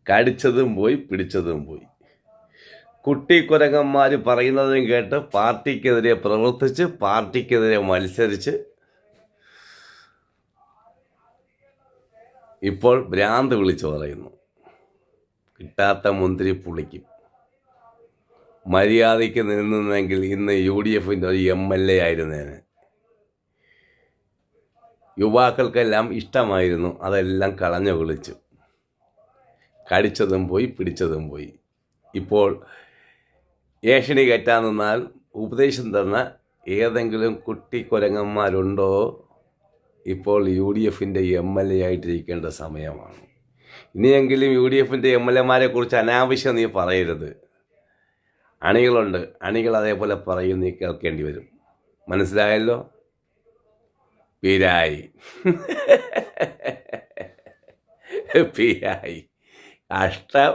കടിച്ചതും പോയി, പിടിച്ചതും പോയി. കുട്ടിക്കുരങ്ങന്മാർ പറയുന്നതും കേട്ട് പാർട്ടിക്കെതിരെ പ്രവർത്തിച്ച്, പാർട്ടിക്കെതിരെ മത്സരിച്ച് ഇപ്പോൾ ഭ്രാന്ത് വിളിച്ചു പറയുന്നു. കിട്ടാത്ത മുന്തിരി പുളിക്കും. മര്യാദയ്ക്ക് നിന്നെങ്കിൽ ഇന്ന് UDFിൻ്റെ ഒരു MLA ആയിരുന്നേനെ. യുവാക്കൾക്കെല്ലാം ഇഷ്ടമായിരുന്നു, അതെല്ലാം കളഞ്ഞു വിളിച്ചു. കടിച്ചതും പോയി, പിടിച്ചതും പോയി. ഇപ്പോൾ ഏഷണി കയറ്റാൻ നിന്നാൽ ഉപദേശം തന്ന ഏതെങ്കിലും കുട്ടിക്കുരങ്ങന്മാരുണ്ടോ? ഇപ്പോൾ UDFിൻ്റെ MLA ആയിട്ടിരിക്കേണ്ട സമയമാണ്. ഇനിയെങ്കിലും UDFിൻ്റെ MLA കുറിച്ച് അനാവശ്യം നീ പറയരുത്. അണികളുണ്ട്, അണികൾ അതേപോലെ പറയും, നീ കേൾക്കേണ്ടി വരും. മനസ്സിലായല്ലോ? പിരായി പിരായി കഷ്ടം.